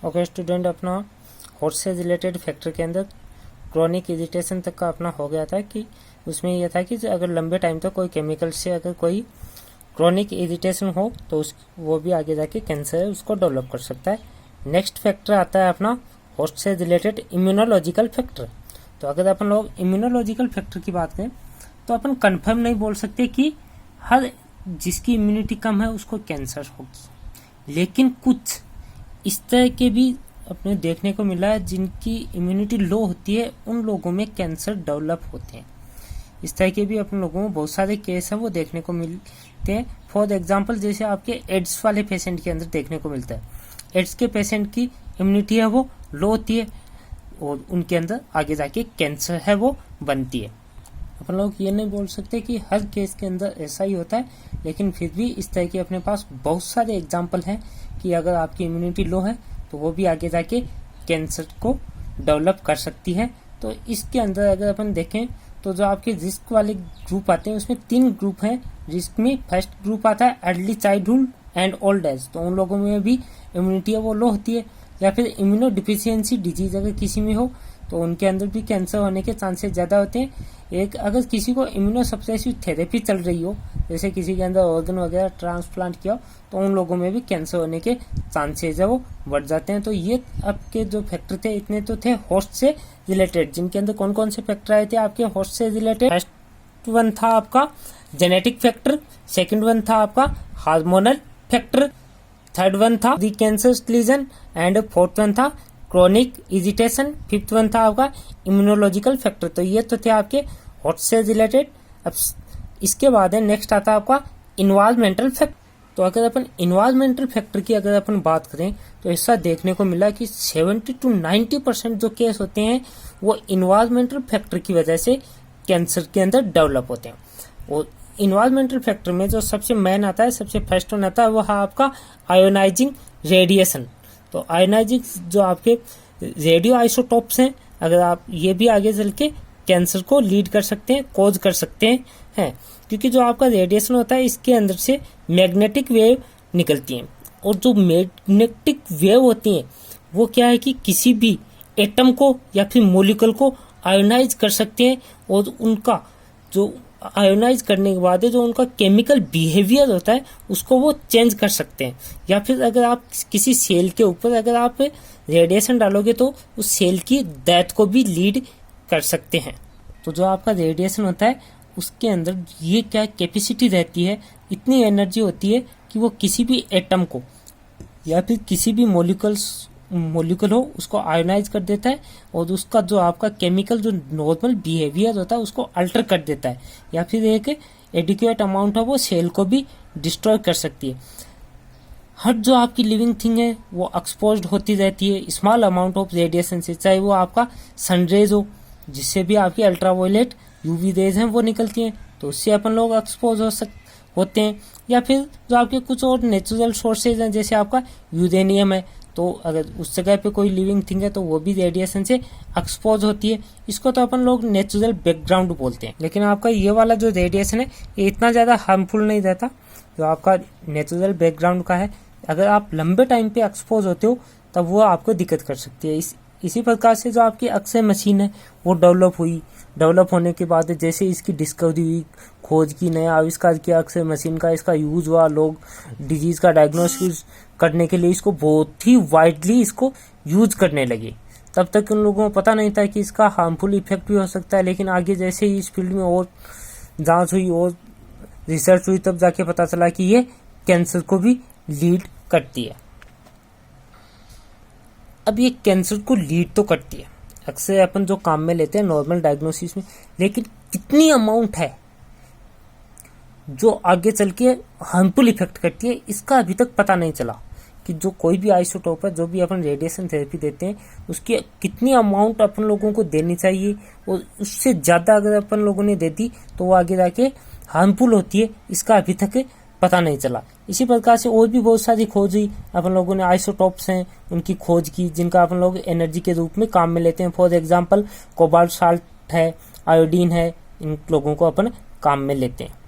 Okay student, अपना हॉर्ट से related factor के अंदर क्रॉनिक इरिटेशन तक का अपना हो गया था कि उसमें यह था कि अगर लंबे टाइम तक कोई केमिकल से अगर कोई क्रॉनिक इरिटेशन हो तो वो भी आगे जाके कैंसर है उसको डेवलप कर सकता है। नेक्स्ट फैक्टर आता है अपना हॉर्ट से रिलेटेड इम्यूनोलॉजिकल फैक्टर। तो अगर अपन लोग इम्यूनोलॉजिकल फैक्टर की बात करें तो अपन कंफर्म नहीं बोल सकते कि हर जिसकी इम्यूनिटी कम है उसको कैंसर होगी, लेकिन कुछ इस तरह के भी अपने देखने को मिला है जिनकी इम्यूनिटी लो होती है उन लोगों में कैंसर डेवलप होते हैं। इस तरह के भी अपन लोगों में बहुत सारे केस हैं वो देखने को मिलते हैं। फॉर एग्जांपल जैसे आपके एड्स वाले पेशेंट के अंदर देखने को मिलता है, एड्स के पेशेंट की इम्यूनिटी है वो लो होती है और उनके अंदर आगे जाके कैंसर है वो बनती है। अपन लोग ये नहीं बोल सकते कि हर केस के अंदर ऐसा ही होता है, लेकिन फिर भी इस तरह के अपने पास बहुत सारे एग्जाम्पल हैं कि अगर आपकी इम्यूनिटी लो है तो वो भी आगे जाके कैंसर को डेवलप कर सकती है। तो इसके अंदर अगर अपन देखें तो जो आपके रिस्क वाले ग्रुप आते हैं उसमें 3 ग्रुप हैं। रिस्क में फर्स्ट ग्रुप आता है early childhood and old age. तो उन लोगों में भी इम्यूनिटी है वो लो होती है, या फिर इम्यूनो डिफिशियंसी डिजीज अगर किसी में हो तो उनके अंदर भी कैंसर होने के चांसेस ज़्यादा होते हैं। एक अगर किसी को इम्यूनो सप्रेसिव थेरेपी चल रही हो, जैसे किसी के अंदर ऑर्गन वगैरह ट्रांसप्लांट किया हो, तो उन लोगों में भी कैंसर होने के चांसेस है वो बढ़ जाते हैं। तो ये आपके जो फैक्टर थे इतने तो थे हॉस्ट से रिलेटेड, जिनके अंदर कौन कौन से फैक्टर आए थे आपके हॉस्ट से रिलेटेड। फर्स्ट वन था आपका जेनेटिक फैक्टर, सेकेंड वन था आपका हार्मोनल फैक्टर, थर्ड वन था the cancer lesion and fourth one था क्रॉनिक इरिटेशन, फिफ्थ वन था आपका इम्यूनोलॉजिकल फैक्टर। तो ये तो थे आपके हॉट से रिलेटेड। अब इसके बाद है नेक्स्ट आता है आपका इन्वायरमेंटल फैक्टर। तो अगर अपन इन्वायरमेंटल फैक्टर की अगर अपन बात करें तो ऐसा देखने को मिला कि 70 to 90% जो केस होते हैं वो इन्वायरमेंटल फैक्टर की वजह से कैंसर के अंदर डेवलप होते हैं। और इन्वायरमेंटल फैक्टर में जो सबसे मेन आता है, सबसे फर्स्ट वन आता है वो है आपका आयोनाइजिंग रेडिएशन। तो आयोनाइजिंग जो आपके रेडियो आइसोटोप्स हैं, अगर आप ये भी आगे चल के कैंसर को लीड कर सकते हैं, कॉज कर सकते हैं, क्योंकि जो आपका रेडिएशन होता है इसके अंदर से मैग्नेटिक वेव निकलती हैं। और जो मैग्नेटिक वेव होती हैं वो क्या है कि किसी भी एटम को या फिर मॉलिक्यूल को आयोनाइज कर सकते हैं, और उनका जो आयोनाइज करने के बाद जो उनका केमिकल बिहेवियर होता है उसको वो चेंज कर सकते हैं। या फिर अगर आप किसी सेल के ऊपर अगर आप रेडिएशन डालोगे तो उस सेल की डेथ को भी लीड कर सकते हैं। तो जो आपका रेडिएशन होता है उसके अंदर ये क्या कैपेसिटी रहती है, इतनी एनर्जी होती है कि वो किसी भी एटम को या फिर किसी भी मॉलिक्यूल हो उसको आयोनाइज कर देता है, और उसका जो आपका केमिकल जो नॉर्मल बिहेवियर होता है उसको अल्टर कर देता है, या फिर एक एडिक्वेट अमाउंट है वो सेल को भी डिस्ट्रॉय कर सकती है। हर जो आपकी लिविंग थिंग है वो एक्सपोज्ड होती रहती है स्मॉल अमाउंट ऑफ रेडिएशन से, चाहे वो आपका सनरेज हो जिससे भी आपकी अल्ट्रावायलेट यूवी रेज हैं वो निकलती हैं, तो उससे अपन लोग एक्सपोज होते हैं। या फिर जो आपके कुछ और नेचुरल सोर्सेज हैं जैसे आपका यूरेनियम है, तो अगर उस जगह पे कोई लिविंग थिंग है तो वो भी रेडिएशन से एक्सपोज होती है। इसको तो अपन लोग नेचुरल बैकग्राउंड बोलते हैं। लेकिन आपका ये वाला जो रेडिएशन है ये इतना ज़्यादा हार्मफुल नहीं रहता जो आपका नेचुरल बैकग्राउंड का है। अगर आप लंबे टाइम पे एक्सपोज होते हो तब वो आपको दिक्कत कर सकती है। इसी प्रकार से जो आपकी अक्सर मशीन है वो डेवलप होने के बाद जैसे इसकी डिस्कवरी हुई, खोज की, नया आविष्कार किया अक्सर मशीन का, इसका यूज हुआ, लोग डिजीज का डायग्नोसिस करने के लिए इसको बहुत ही वाइडली इसको यूज करने लगे। तब तक उन लोगों को पता नहीं था कि इसका हार्मफुल इफेक्ट भी हो सकता है, लेकिन आगे जैसे ही इस फील्ड में और जांच हुई और रिसर्च हुई तब जाके पता चला कि ये कैंसर को भी लीड करती है। अब ये कैंसर को लीड तो करती है अक्सर अपन जो काम में लेते हैं नॉर्मल डायग्नोसिस में, लेकिन कितनी अमाउंट है जो आगे चल के हार्मफुल इफेक्ट करती है इसका अभी तक पता नहीं चला। कि जो कोई भी आइसोटोप है, जो भी अपन रेडिएशन थेरेपी देते हैं उसकी कितनी अमाउंट अपन लोगों को देनी चाहिए, और उससे ज़्यादा अगर अपन लोगों ने दे दी तो वो आगे जाके हार्मफुल होती है, इसका अभी तक पता नहीं चला। इसी प्रकार से और भी बहुत सारी खोज हुई, अपन लोगों ने आइसोटोप्स हैं उनकी खोज की जिनका अपन लोग एनर्जी के रूप में काम में लेते हैं। फॉर एग्जांपल कोबाल्ट साल्ट है, आयोडीन है, इन लोगों को अपन काम में लेते हैं।